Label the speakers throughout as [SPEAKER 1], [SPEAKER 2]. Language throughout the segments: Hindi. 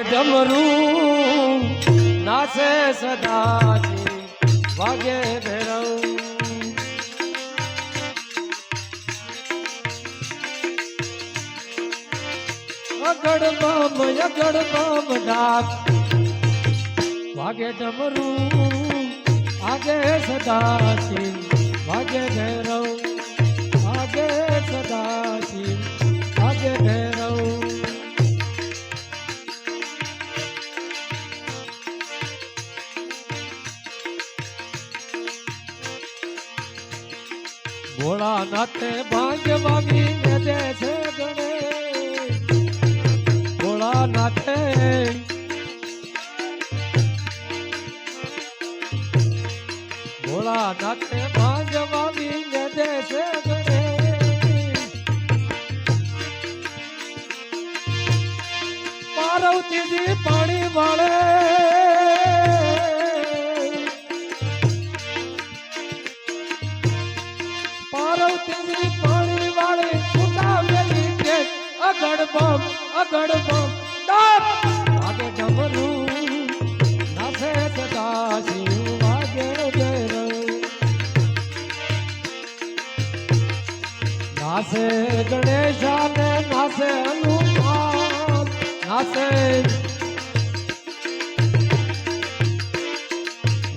[SPEAKER 1] डमरू नाचे सदाजी वागे भैरव अगड़ बम डाक वागे डमरू आगे सदाजी वागे भैरव आगे सदाजी वागे भैरव भोला नाथे भाग्य मांगी दे से गणे भोला नाथे भोला नाथे भाग्य मांगी दे से गणे पार्वती जी पानी वाले पार्वती पानी वाले सुना मेरी के अगड़ बम आगे डमरू नाचे सदाशिव आगे भैरव नाचे गणेशा ने नाचे हनुमान नाचे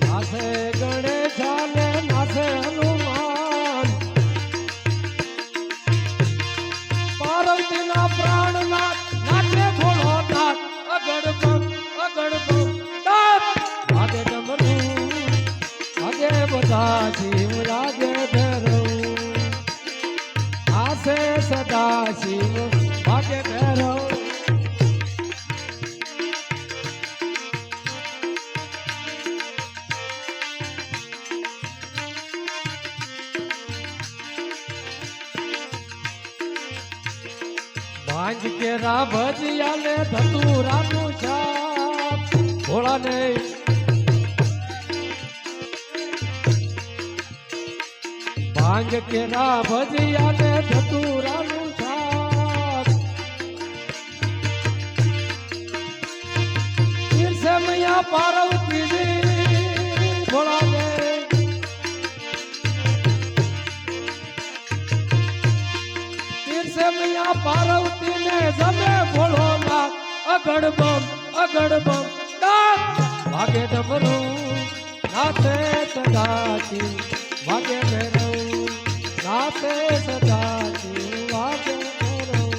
[SPEAKER 1] नाचे गणेशा ने नाचे हनुमान पार्वतीना प्राणनाथ नाचे भोलोनाथ अगड़ बम आगे डमरू आगे बता शिव आगे भैरव आसे सदा शिव आगे भैरव भांज के रा भजिया ले धतूरा नु छाप भोला ने भांज के रा भजिया ले धतूरा नु छाप फिर से मैया पार्वती जी भोला ने मैया पार्वती ने जमे भोलोनाथ अगड़ बम भागे डमरू नाचे सदाची भागे भैरव नाचे सदाची भागे भैरव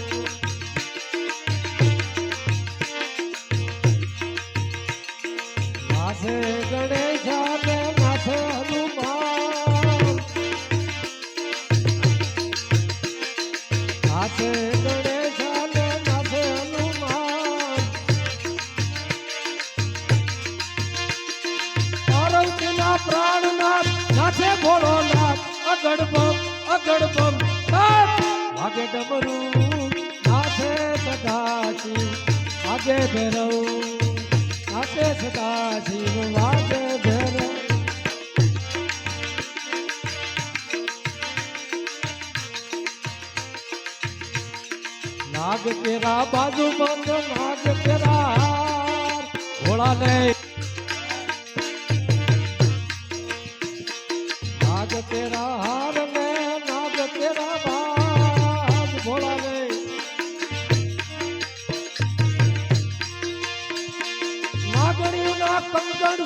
[SPEAKER 1] नाचे गणेशा ने नाचे हनुमान नाचे गणेशा ने नाचे हनुमान पार्वतीना प्राणनाथ नाचे भोलोनाथ अगड़ बम भागे डमरू नाचे सदाशिव आगे भैरव नाचे सदाशिव आगे भैरव नाग तेरा बाजू बंद नाग तेरा हार भोला ने नाग तेरा हार में नाग तेरा बाज भोला ने नागणी ना कंगन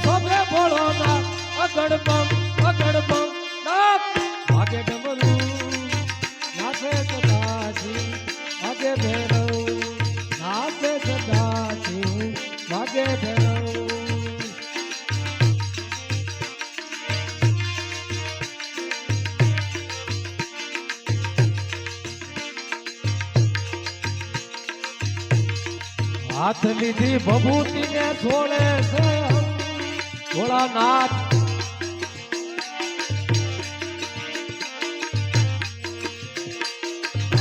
[SPEAKER 1] सोबे भोलो ना अगड़ बम भागे डमरू नाचे सदाशिव आगे भैरव नाचे सदाशिव आगे भैरव हाथ लीधी भभूति ने छोड़े से भोलानाथ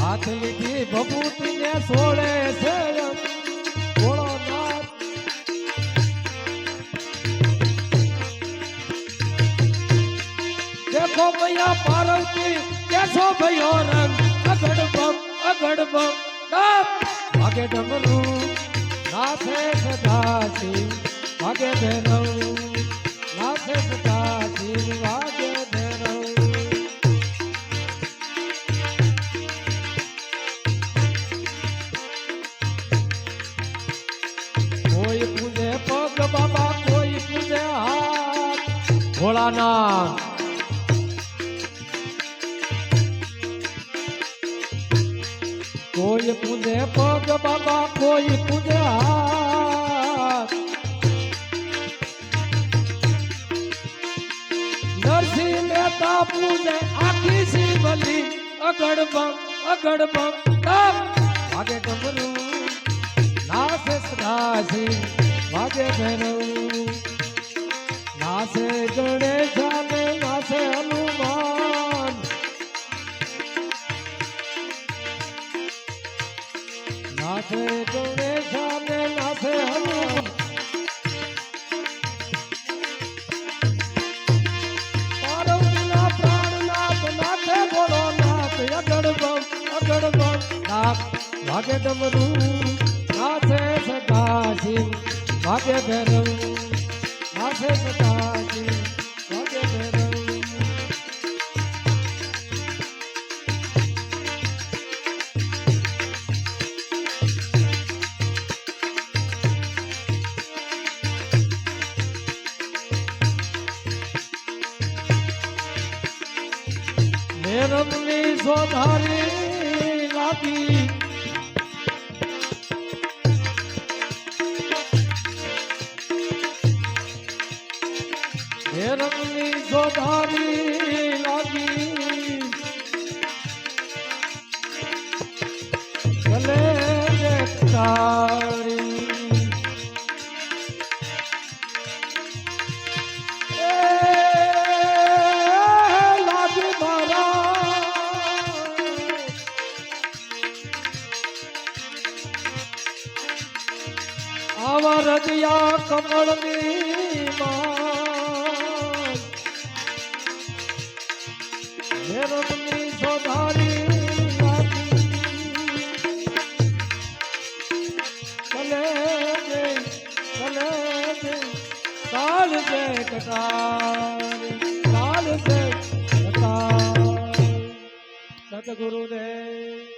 [SPEAKER 1] हाथ लीधी भभूति ने छोड़े से भोलानाथ देखो भैया पार्वती कैसो भयो रंग अगड़ बम भागे डमरू નાથે સદાશિવ વાગે ભૈરવ નાથે સદાશિવ વાગે ભૈરવ કોઈ પૂજે પગ બાબા કોઈ પૂજે હાથ ભોળાનાથ કોઈ પૂજે પગ બાબા કોઈ પૂજે હાથ નરસિંહ મહેતા પૂજે આખી શિવલી અગડ બમ વાગે ડમરું નાસે સદાશિવ વાગે ભૈરવ નાસે ગણેશાને નાસે હનુમાન નાથે ગણેશાને નાથે હનુમાન પાર્વતીના પ્રાણનાથ નાથે ભોળોનાથ અગડ બમ નાથ વાગે ડમરું નાથે સદાશિવ વાગે ભૈરવ નાથે સદાશિવ વાગે ભૈરવ મેરમની સોધારી લાગી મેરમની સોધારી લાગી ભલે તારી આવા રજિયા કમળની માં મેરમની સોધારી લાગી ભલે કાલ જે કટાર સદગુરુદેવ